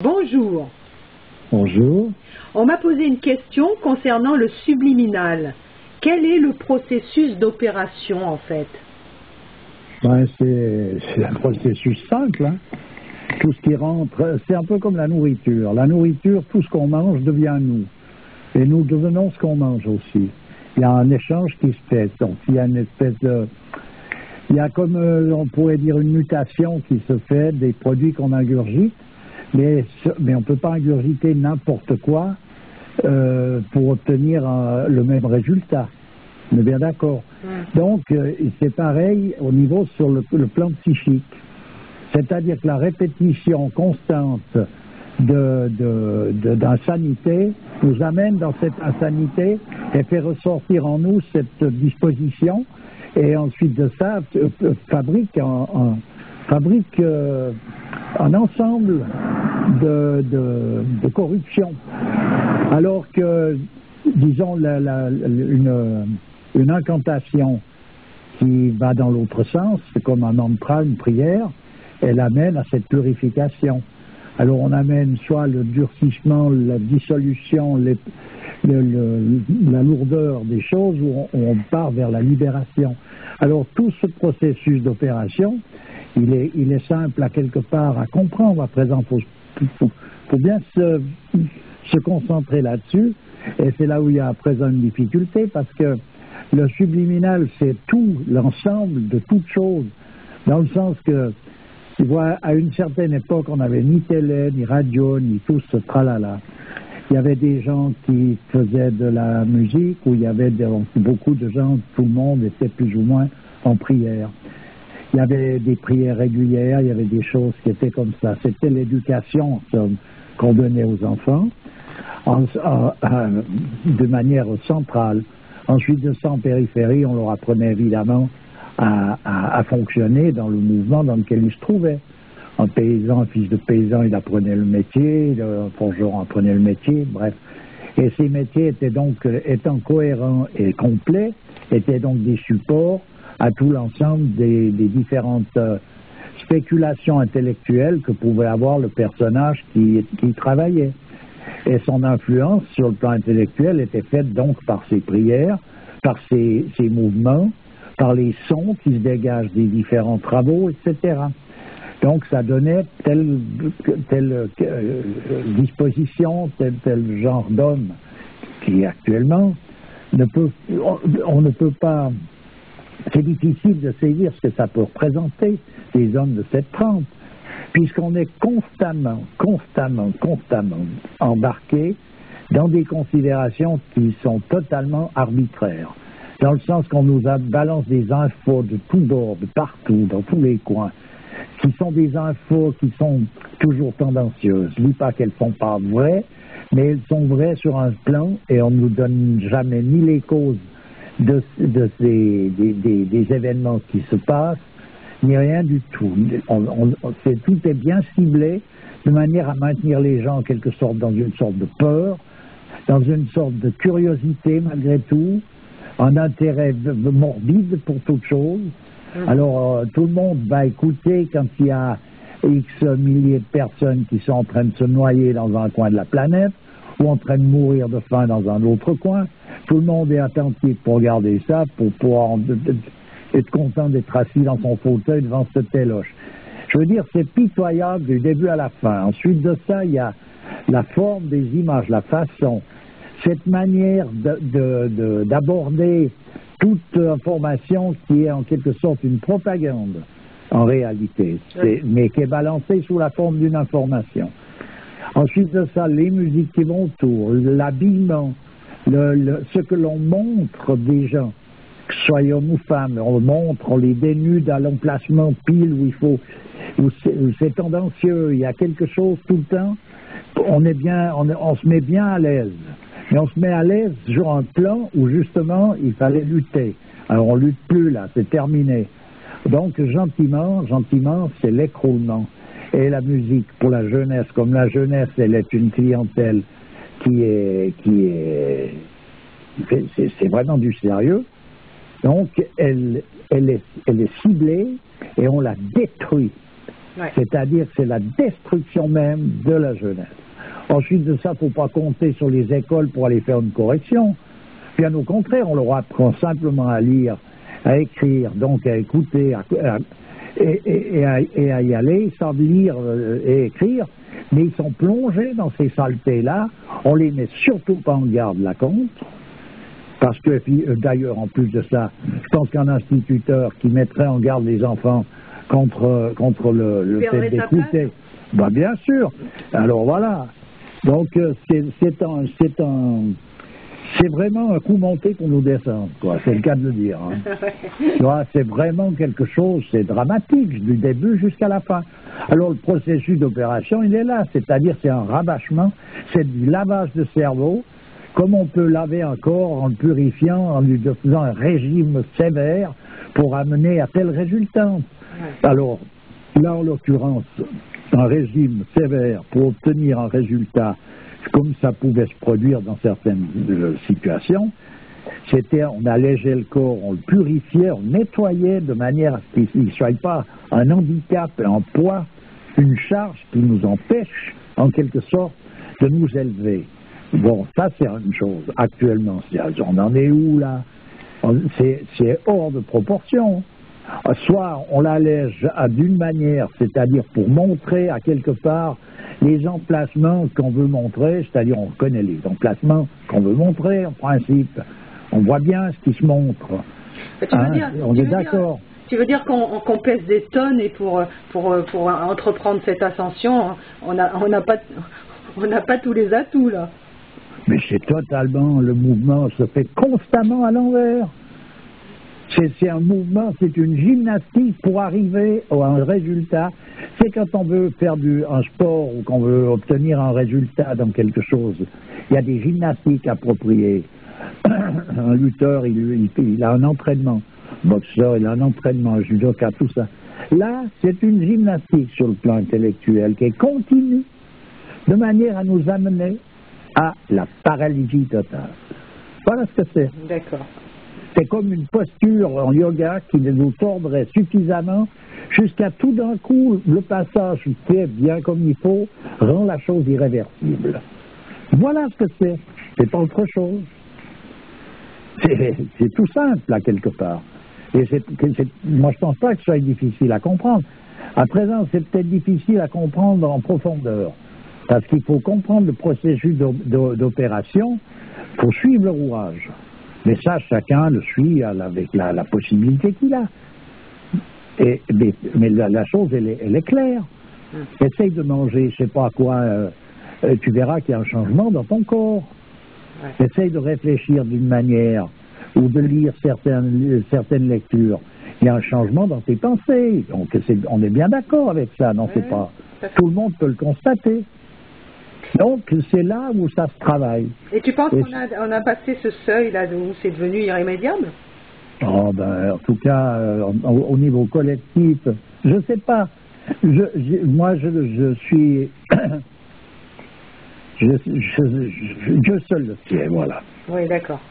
Bonjour. Bonjour. On m'a posé une question concernant le subliminal. Quel est le processus d'opération en fait? Ben, c'est un processus simple. Hein. Tout ce qui rentre, c'est un peu comme la nourriture. La nourriture, tout ce qu'on mange devient nous. Et nous devenons ce qu'on mange aussi. Il y a un échange qui se fait. Donc, il y a une espèce de... Il y a comme, on pourrait dire, une mutation qui se fait des produits qu'on ingurgite. Mais on ne peut pas ingurgiter n'importe quoi pour obtenir le même résultat. On est bien d'accord. Donc, c'est pareil au niveau sur le plan psychique. C'est-à-dire que la répétition constante d'insanité nous amène dans cette insanité et fait ressortir en nous cette disposition et ensuite de ça fabrique un ensemble de corruption. Alors que, disons, une incantation qui va dans l'autre sens, c'est comme un mantra, une prière, elle amène à cette purification. Alors on amène soit le durcissement, la dissolution, la lourdeur des choses, ou on part vers la libération. Alors tout ce processus d'opération, il est simple à quelque part à comprendre. À présent, faut bien se concentrer là-dessus, et c'est là où il y a à présent une difficulté, parce que le subliminal, c'est tout l'ensemble de toutes choses, dans le sens que, tu vois, à une certaine époque, on n'avait ni télé, ni radio, ni tout ce tralala. Il y avait des gens qui faisaient de la musique, où il y avait beaucoup de gens, tout le monde était plus ou moins en prière. Il y avait des prières régulières, il y avait des choses qui étaient comme ça. C'était l'éducation qu'on donnait aux enfants de manière centrale. Ensuite de ça, en périphérie, on leur apprenait évidemment à fonctionner dans le mouvement dans lequel ils se trouvaient. Un paysan, un fils de paysan, il apprenait le métier, un forgeron apprenait le métier, bref. Et ces métiers étaient donc, étant cohérents et complets, étaient donc des supports à tout l'ensemble des différentes spéculations intellectuelles que pouvait avoir le personnage qui travaillait. Et son influence sur le plan intellectuel était faite donc par ses prières, par ses mouvements, par les sons qui se dégagent des différents travaux, etc. Donc ça donnait telle disposition, tel genre d'homme qui actuellement on ne peut pas... C'est difficile de saisir ce que ça peut représenter, les hommes de cette trempe, puisqu'on est constamment embarqué dans des considérations qui sont totalement arbitraires. Dans le sens qu'on nous balance des infos de tous bords, de partout, dans tous les coins, qui sont des infos qui sont toujours tendancieuses. Je ne dis pas qu'elles ne sont pas vraies, mais elles sont vraies sur un plan et on ne nous donne jamais ni les causes des événements qui se passent, ni rien du tout. Tout est bien ciblé de manière à maintenir les gens en quelque sorte dans une sorte de peur, dans une sorte de curiosité malgré tout, un intérêt morbide pour toute chose. Alors tout le monde va écouter quand il y a X milliers de personnes qui sont en train de se noyer dans un coin de la planète ou en train de mourir de faim dans un autre coin. Tout le monde est attentif pour regarder ça, pour pouvoir être content d'être assis dans son fauteuil devant ce téloche. Je veux dire, c'est pitoyable du début à la fin. Ensuite de ça, il y a la forme des images, la façon, cette manière d'aborder toute information qui est en quelque sorte une propagande, en réalité, mais qui est balancée sous la forme d'une information. Ensuite de ça, les musiques qui vont autour, l'habillement, ce que l'on montre des gens, que ce soit hommes ou femmes, on les dénude à l'emplacement pile où c'est tendancieux, il y a quelque chose tout le temps, on se met bien à l'aise. Mais on se met à l'aise sur un plan où justement il fallait lutter. Alors on lutte plus là, c'est terminé. Donc gentiment, c'est l'écroulement. Et la musique pour la jeunesse, comme la jeunesse, elle est une clientèle c'est vraiment du sérieux. Donc elle est ciblée et on la détruit Ouais. C'est-à-dire que c'est la destruction même de la jeunesse. Ensuite de ça, il ne faut pas compter sur les écoles pour aller faire une correction. Bien au contraire, on leur apprend simplement à lire, à écrire, donc à écouter et à y aller, sans lire et écrire, mais ils sont plongés dans ces saletés-là. On les met surtout pas en garde là contre, parce que d'ailleurs, en plus de ça, je pense qu'un instituteur qui mettrait en garde les enfants contre le fait d'écouter, bah bien sûr. Alors voilà. Donc c'est vraiment un coup monté pour nous descendre, quoi. C'est le cas de le dire. Hein. C'est vraiment quelque chose, c'est dramatique, du début jusqu'à la fin. Alors le processus d'opération, il est là, c'est-à-dire c'est un rabâchement, c'est du lavage de cerveau, comme on peut laver un corps en le purifiant, en lui faisant un régime sévère pour amener à tel résultat. Alors, là en l'occurrence, un régime sévère pour obtenir un résultat comme ça pouvait se produire dans certaines situations, on allégeait le corps, on le purifiait, on nettoyait de manière à ce qu'il ne soit pas un handicap, un poids, une charge qui nous empêche, en quelque sorte, de nous élever. Bon, ça c'est une chose. Actuellement, on en est où là? C'est hors de proportion. Soit on l'allège d'une manière, c'est-à-dire pour montrer à quelque part les emplacements qu'on veut montrer, c'est-à-dire on reconnaît les emplacements qu'on veut montrer en principe, on voit bien ce qui se montre. On est d'accord. Tu veux dire qu'on pèse des tonnes et pour entreprendre cette ascension, on n'a pas tous les atouts là. Mais c'est totalement, le mouvement se fait constamment à l'envers. C'est un mouvement, c'est une gymnastique pour arriver à un résultat. C'est quand on veut faire un sport ou qu'on veut obtenir un résultat dans quelque chose, il y a des gymnastiques appropriées. Un lutteur, il a un entraînement. Un boxeur, il a un entraînement. Un judoka, tout ça. Là, c'est une gymnastique sur le plan intellectuel qui est continue, de manière à nous amener à la paralysie totale. Voilà ce que c'est. D'accord. C'est comme une posture en yoga qui nous tordrait suffisamment jusqu'à tout d'un coup, le passage fait bien comme il faut, rend la chose irréversible. Voilà ce que c'est. C'est pas autre chose. C'est tout simple, là, quelque part. Et moi, je pense pas que ce soit difficile à comprendre. À présent, c'est peut-être difficile à comprendre en profondeur. Parce qu'il faut comprendre le processus d'opération, il faut suivre le rouage. Mais ça, chacun le suit avec la possibilité qu'il a. Mais la chose, elle est claire. Essaye de manger, je sais pas quoi, tu verras qu'il y a un changement dans ton corps. Ouais. Essaye de réfléchir d'une manière, ou de lire certaines lectures. Il y a un changement dans tes pensées. Donc on est bien d'accord avec ça, non, c'est pas. Tout le monde peut le constater. Donc, c'est là où ça se travaille. Et tu penses qu'on a passé ce seuil là où c'est devenu irrémédiable? Oh, ben, en tout cas, au niveau collectif, je sais pas. Moi, je suis... Dieu seul le sait, voilà. Oui, d'accord.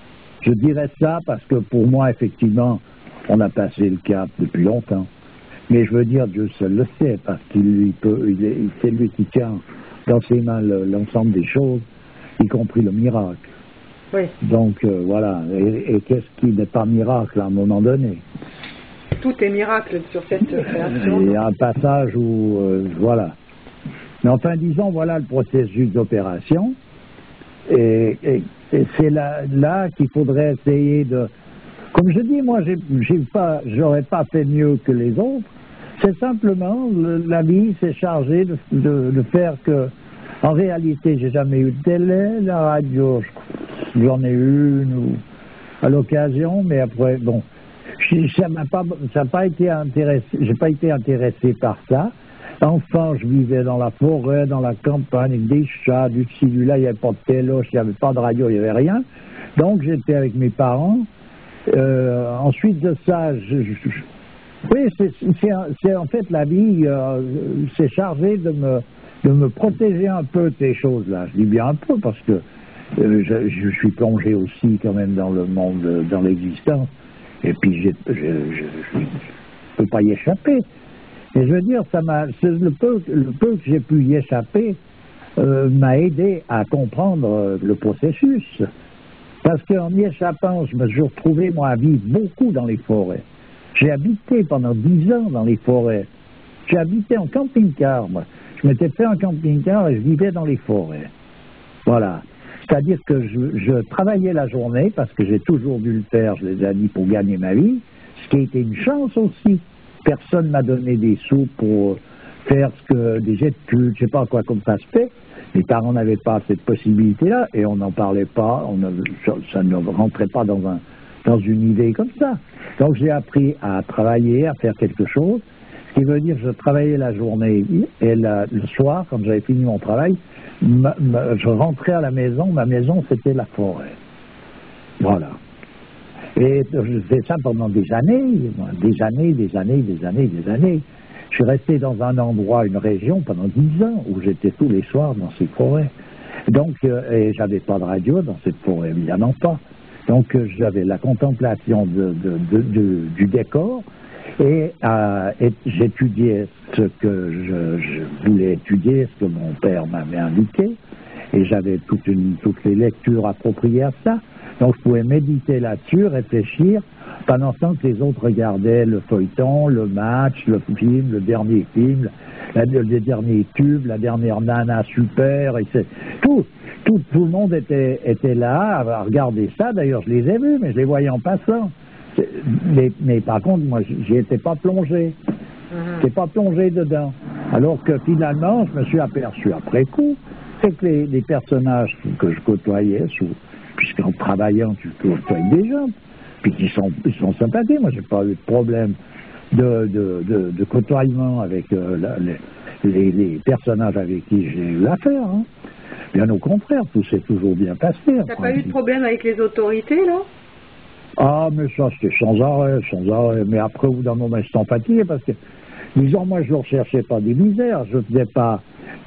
Je dirais ça parce que pour moi, effectivement, on a passé le cap depuis longtemps. Mais je veux dire, Dieu seul le sait, parce c'est lui qui tient dans ses mains l'ensemble des choses, y compris le miracle. Oui. Donc, voilà. Et qu'est-ce qui n'est pas miracle à un moment donné? Tout est miracle sur cette création. Il y a un passage où, voilà. Mais enfin, disons, voilà le processus d'opération. Et c'est là qu'il faudrait essayer de... Comme je dis, moi, j'aurais pas fait mieux que les autres. C'est simplement, la vie s'est chargée de faire que, en réalité, j'ai jamais eu de télé, la radio, j'en ai une à l'occasion, mais après, bon, ça n'a pas été intéressé, j'ai pas été intéressé par ça. Enfant, je vivais dans la forêt, dans la campagne, avec des chats, du ci, du là, il n'y avait pas de téloche, il n'y avait pas de radio, il n'y avait rien. Donc, j'étais avec mes parents. Ensuite de ça, oui, c'est en fait la vie, c'est chargé de me protéger un peu de ces choses-là. Je dis bien un peu parce que je suis plongé aussi quand même dans le monde, dans l'existence, et puis je ne peux pas y échapper. Et je veux dire, le peu que j'ai pu y échapper m'a aidé à comprendre le processus. Parce qu'en y échappant, je me suis retrouvé, moi, à vivre beaucoup dans les forêts. J'ai habité pendant 10 ans dans les forêts. J'ai habité en camping-car, moi. Je m'étais fait un camping-car et je vivais dans les forêts. Voilà. C'est-à-dire que je travaillais la journée, parce que j'ai toujours dû le faire, je les ai dit, pour gagner ma vie, ce qui a été une chance aussi. Personne ne m'a donné des sous pour faire des études, je ne sais pas quoi, comme ça se fait. Mes parents n'avaient pas cette possibilité-là, et on n'en parlait pas, ça ne rentrait pas dans une idée comme ça. Donc j'ai appris à travailler, à faire quelque chose, ce qui veut dire que je travaillais la journée, et le soir, quand j'avais fini mon travail, je rentrais à la maison, ma maison c'était la forêt. Voilà. Et je faisais ça pendant des années. Je suis resté dans un endroit, une région pendant 10 ans où j'étais tous les soirs dans ces forêts. Donc, et j'avais pas de radio dans cette forêt, évidemment pas. Donc j'avais la contemplation du décor et j'étudiais ce que je voulais étudier, ce que mon père m'avait indiqué, et j'avais toutes les lectures appropriées à ça. Donc je pouvais méditer là-dessus, réfléchir, pendant ce temps que les autres regardaient le feuilleton, le match, le film, le dernier film, les derniers tubes, la dernière nana super, et tout le monde était là à regarder ça. D'ailleurs, je les ai vus, mais je les voyais en passant. Mais par contre, moi, j'y étais pas plongé. J'étais pas plongé dedans. Alors que finalement, je me suis aperçu après coup, c'est que les personnages que je côtoyais, puisqu'en travaillant, tu côtoies des gens, puis ils sont sympathiques. Moi, j'ai pas eu de problème de côtoiement avec les personnages avec qui j'ai eu affaire. Hein. Bien au contraire, tout s'est toujours bien passé. T'as pas eu de problème avec les autorités, là? Ah, mais ça, c'était sans arrêt. Mais après, au bout d'un moment, ils sont fatigués parce que, disons, moi, je ne recherchais pas des misères. Je faisais pas,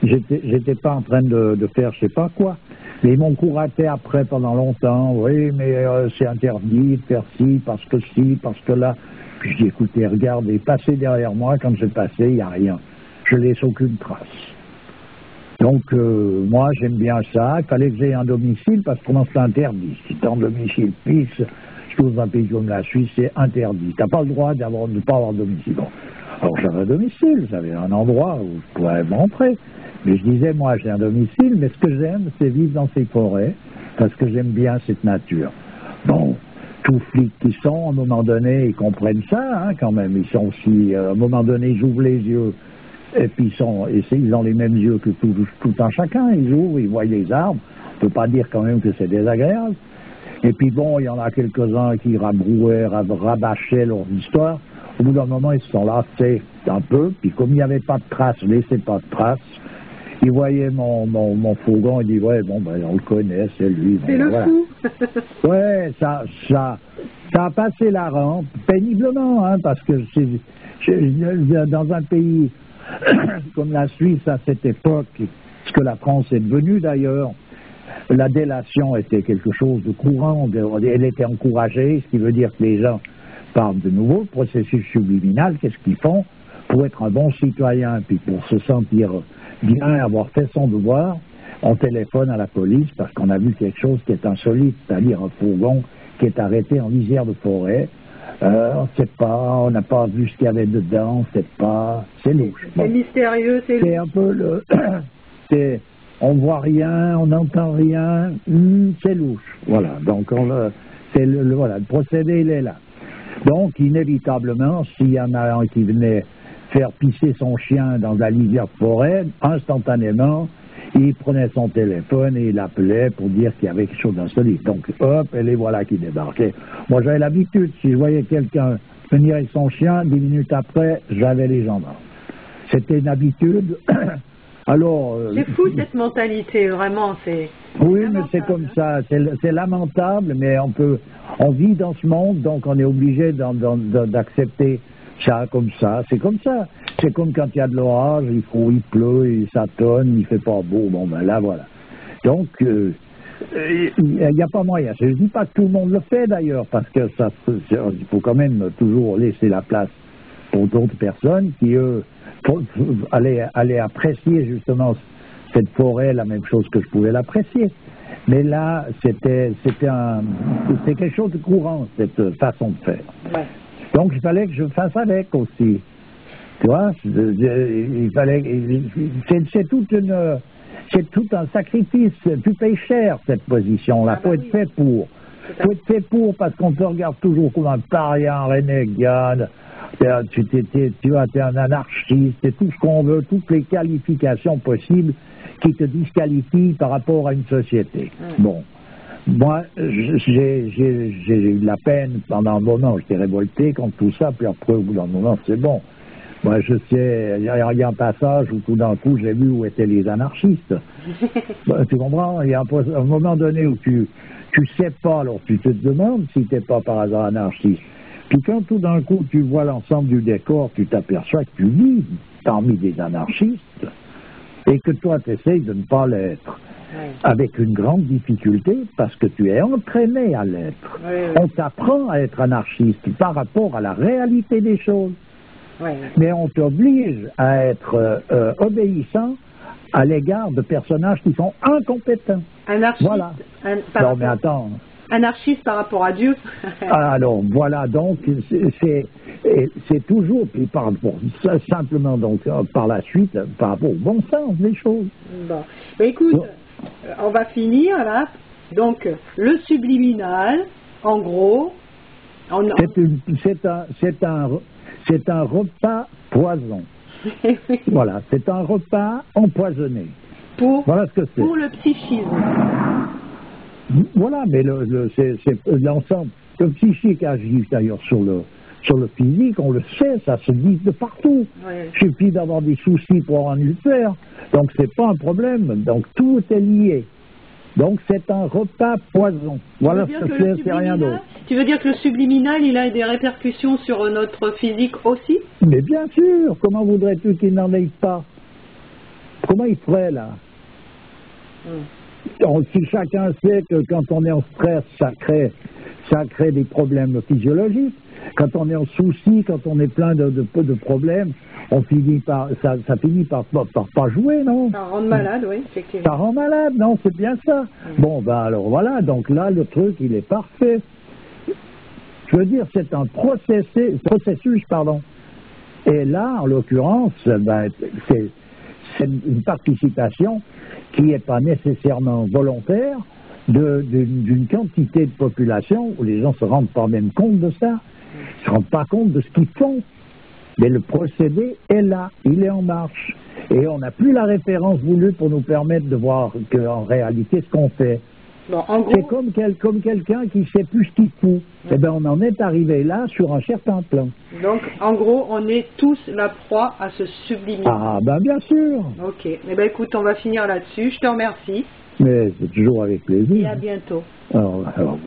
j'étais pas en train de faire je sais pas quoi. Mais ils m'ont couraté après pendant longtemps. Oui, mais c'est interdit de faire ci, parce que là. Puis je dis, écoutez, regardez, passez derrière moi. Quand j'ai passé, il n'y a rien. Je laisse aucune trace. Donc, moi, j'aime bien ça. Il fallait que j'aie un domicile parce que c'est interdit. Si tu es en domicile fixe, dans un pays comme la Suisse, c'est interdit. Tu n'as pas le droit de ne pas avoir de domicile. Bon. Alors, j'avais un domicile, j'avais un endroit où je pouvais rentrer. Mais je disais, moi, j'ai un domicile, mais ce que j'aime, c'est vivre dans ces forêts parce que j'aime bien cette nature. Bon, tous flics qui sont, à un moment donné, ils comprennent ça, hein, quand même. Ils sont aussi, à un moment donné, ils ouvrent les yeux. Et puis ils ont les mêmes yeux que tout un chacun. Ils ouvrent, ils voient les arbres. On ne peut pas dire quand même que c'est désagréable. Et puis bon, il y en a quelques-uns qui rabâchaient leur histoire. Au bout d'un moment, ils se sont lassés un peu. Puis comme il n'y avait pas de traces, je laissais pas de traces. Ils voyaient mon fourgon, ils disaient, ouais, bon, ben, on le connaît, c'est lui. C'est le fou. Ouais, ça a passé la rampe, péniblement, hein, parce que dans un pays comme la Suisse à cette époque, ce que la France est devenue d'ailleurs, la délation était quelque chose de courant, elle était encouragée, ce qui veut dire que les gens parlent de nouveau, le processus subliminal, qu'est-ce qu'ils font pour être un bon citoyen, puis pour se sentir bien, avoir fait son devoir, on téléphone à la police parce qu'on a vu quelque chose qui est insolite, c'est-à-dire un fourgon qui est arrêté en lisière de forêt. On ne sait pas, on n'a pas vu ce qu'il y avait dedans, c'est louche. C'est mystérieux, c'est louche. C'est un peu on voit rien, on n'entend rien, c'est louche. Voilà, donc le procédé, il est là. Donc, inévitablement, s'il y en a un qui venait faire pisser son chien dans la lisière de forêt, instantanément, il prenait son téléphone et il appelait pour dire qu'il y avait quelque chose d'insolite. Donc, hop, et les voilà qui débarquaient. Moi, j'avais l'habitude, si je voyais quelqu'un venir avec son chien, 10 minutes après, j'avais les gendarmes. C'était une habitude. Alors, c'est fou cette mentalité, vraiment, c'est... Oui, mais c'est comme ça, c'est lamentable, mais on vit dans ce monde, donc on est obligé d'accepter ça comme ça. C'est comme ça. C'est comme quand il y a de l'orage, il pleut, ça tonne, il fait pas beau. Bon, ben là, voilà. Donc, il n'y a pas moyen. Je ne dis pas que tout le monde le fait d'ailleurs, parce que il faut quand même toujours laisser la place pour d'autres personnes qui, eux, aller apprécier justement cette forêt, la même chose que je pouvais l'apprécier. Mais là, c'était quelque chose de courant, cette façon de faire. Ouais. Donc il fallait que je fasse avec aussi. Tu vois, il fallait, c'est tout un sacrifice. Tu payes cher cette position-là. Faut être fait pour. Faut être fait pour parce qu'on te regarde toujours comme un paria, un renégat. Tu vois, t'es un anarchiste, et tout ce qu'on veut, toutes les qualifications possibles qui te disqualifient par rapport à une société. Bon. Moi, j'ai eu de la peine pendant un moment, j'étais révolté contre tout ça, puis après, au bout d'un moment, c'est bon. Moi, je sais, il y a un passage où tout d'un coup, j'ai vu où étaient les anarchistes. Tu comprends? Il y a un moment donné où tu sais pas, alors tu te demandes si t'es pas par hasard anarchiste. Puis quand tout d'un coup, tu vois l'ensemble du décor, tu t'aperçois que tu vis parmi des anarchistes et que toi, tu essayes de ne pas l'être. Avec une grande difficulté parce que tu es entraîné à l'être. On t'apprend à être anarchiste par rapport à la réalité des choses. Mais on t'oblige à être obéissant à l'égard de personnages qui sont incompétents. Anarchiste, voilà. Non mais attends. Anarchiste par rapport à Dieu. Alors voilà, donc c'est toujours, puis simplement donc par la suite, par rapport au bon sens des choses. Bon, mais écoute, on va finir là. Donc le subliminal, en gros, c'est un repas poison. Voilà, c'est un repas empoisonné. Voilà ce que c'est. Pour le psychisme. Voilà, mais c'est l'ensemble. Le psychique agit d'ailleurs sur le physique, on le sait, ça se dit de partout. Il suffit d'avoir des soucis pour avoir un ulcère, donc c'est pas un problème. Donc tout est lié. Donc c'est un repas poison. Voilà ce que c'est rien d'autre. Tu veux dire que le subliminal, il a des répercussions sur notre physique aussi? Mais bien sûr, comment voudrais-tu qu'il n'en ait pas? Comment il ferait là? Si chacun sait que quand on est en stress, ça crée des problèmes physiologiques. Quand on est en souci, quand on est plein de problèmes, ça finit par pas jouer, non? Ça rend malade, oui, effectivement. Ça rend malade, non, c'est bien ça. Bon, ben alors voilà, donc là, le truc, il est parfait. Je veux dire, c'est un processus, pardon. Et là, en l'occurrence, ben, c'est une participation qui n'est pas nécessairement volontaire d'une quantité de population où les gens ne se rendent pas même compte de ça, ils ne se rendent pas compte de ce qu'ils font. Mais le procédé est là, il est en marche. Et on n'a plus la référence voulue pour nous permettre de voir qu'en réalité ce qu'on fait. Bon, en gros... C'est comme quelqu'un qui ne sait plus ce qu'il fout. Eh bien, on en est arrivé là sur un certain plan. Donc, en gros, on est tous la proie à ce subliminal. Ah, ben bien sûr. Ok. Eh bien, écoute, on va finir là-dessus. Je te remercie. Mais c'est toujours avec plaisir. Et à bientôt. Alors